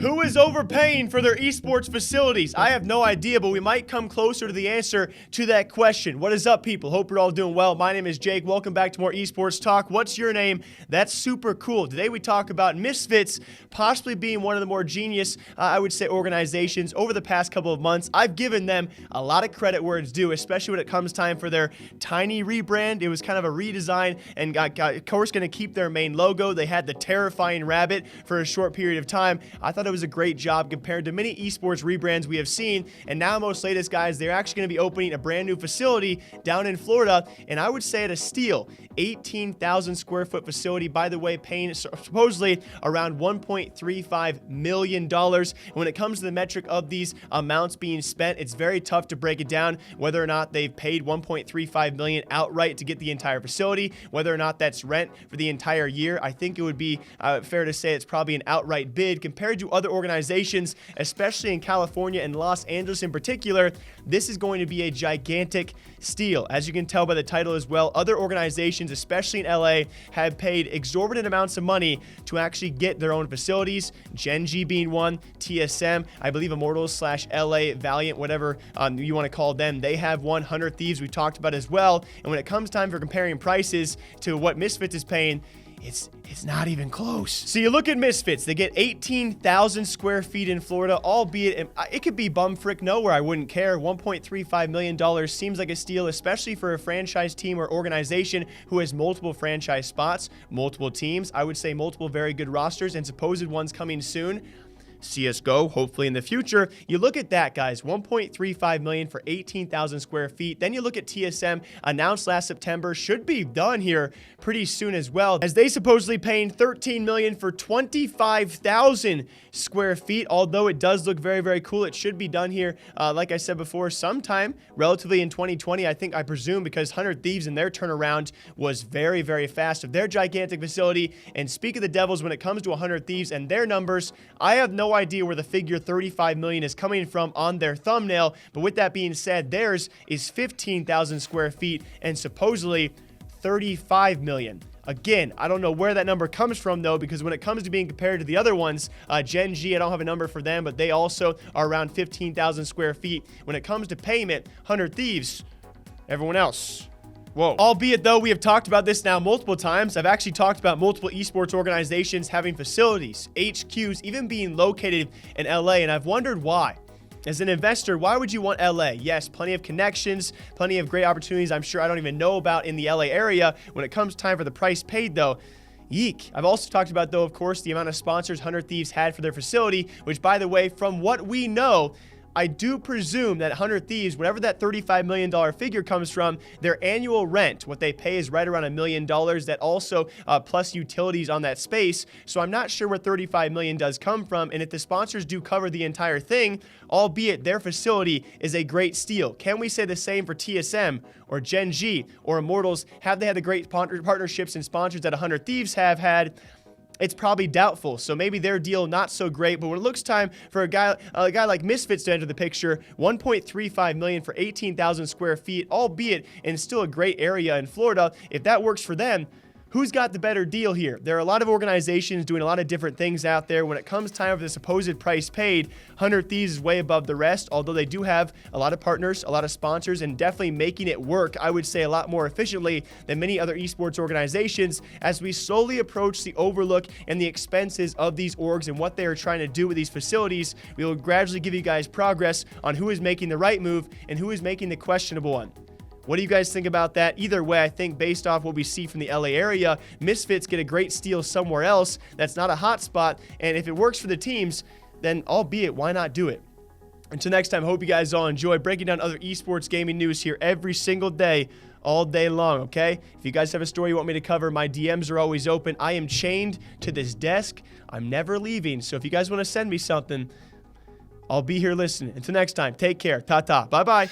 Who is overpaying for their esports facilities? I have no idea, but we might come closer to the answer to that question. What is up, people? Hope you're all doing well. My name is Jake. Welcome back to more esports talk. What's your name? That's super cool. Today we talk about Misfits possibly being one of the more genius, I would say, organizations over the past couple of months. I've given them a lot of credit where it's due, especially when it comes time for their tiny rebrand. It was kind of a redesign and of course going to keep their main logo. They had the terrifying rabbit for a short period of time. I thought it was a great job compared to many esports rebrands we have seen. And now most latest, guys, they're actually going to be opening a brand new facility down in Florida. And I would say at a steal, 18,000 square foot facility, by the way, paying supposedly around $1.35 million. And when it comes to the metric of these amounts being spent, it's very tough to break it down whether or not they've paid $1.35 million outright to get the entire facility, whether or not that's rent for the entire year. I think it would be fair to say it's probably an outright bid compared to other organizations, especially in California and Los Angeles in particular. This is going to be a gigantic steal. As you can tell by the title as well, other organizations, especially in LA, have paid exorbitant amounts of money to actually get their own facilities. Gen G being one, TSM, I believe Immortals / LA Valiant, whatever you want to call them, they have 100 Thieves we talked about as well. And when it comes time for comparing prices to what Misfits is paying, it's not even close. So you look at Misfits, they get 18,000 square feet in Florida, albeit it could be bumfrick nowhere, I wouldn't care. $1.35 million seems like a steal, especially for a franchise team or organization who has multiple franchise spots, multiple teams, I would say multiple very good rosters, and supposed ones coming soon. CSGO, hopefully in the future. You look at that, guys, $1.35 million for 18,000 square feet. Then you look at TSM, announced last September, should be done here pretty soon as well, as they supposedly paying $13 million for 25,000 square feet. Although it does look very, very cool, it should be done here, like I said before, sometime relatively in 2020, I presume, because 100 Thieves and their turnaround was very, very fast of their gigantic facility. And speak of the devils, when it comes to 100 Thieves and their numbers, I have no idea where the figure 35 million is coming from on their thumbnail. But with that being said, theirs is 15,000 square feet and supposedly 35 million. Again, I don't know where that number comes from, though, because when it comes to being compared to the other ones, Gen G, I don't have a number for them, but they also are around 15,000 square feet. When it comes to payment, 100 Thieves, everyone else, whoa. Albeit, though, we have talked about this now multiple times. I've actually talked about multiple esports organizations having facilities, HQs, even being located in LA, and I've wondered why. As an investor, why would you want LA? Yes, plenty of connections, plenty of great opportunities I'm sure I don't even know about in the LA area. When it comes time for the price paid, though, yeek. I've also talked about, though, of course, the amount of sponsors 100 Thieves had for their facility, which, by the way, from what we know, I do presume that 100 Thieves, whatever that $35 million figure comes from, their annual rent, what they pay is right around $1 million. That also plus utilities on that space. So I'm not sure where $35 million does come from. And if the sponsors do cover the entire thing, albeit their facility is a great steal. Can we say the same for TSM or Gen G or Immortals? Have they had the great partnerships and sponsors that 100 Thieves have had? It's probably doubtful. So maybe their deal not so great. But when it looks time for a guy like Misfits to enter the picture, $1.35 million for 18,000 square feet, albeit in still a great area in Florida, if that works for them, who's got the better deal here? There are a lot of organizations doing a lot of different things out there. When it comes time for the supposed price paid, 100 Thieves is way above the rest, although they do have a lot of partners, a lot of sponsors, and definitely making it work, I would say, a lot more efficiently than many other esports organizations. As we slowly approach the overlook and the expenses of these orgs and what they are trying to do with these facilities, we will gradually give you guys progress on who is making the right move and who is making the questionable one. What do you guys think about that? Either way, I think based off what we see from the LA area, Misfits get a great steal somewhere else that's not a hot spot. And if it works for the teams, then albeit, why not do it? Until next time, hope you guys all enjoy breaking down other esports gaming news here every single day, all day long, okay? If you guys have a story you want me to cover, my DMs are always open. I am chained to this desk. I'm never leaving. So if you guys want to send me something, I'll be here listening. Until next time, take care. Ta-ta. Bye-bye.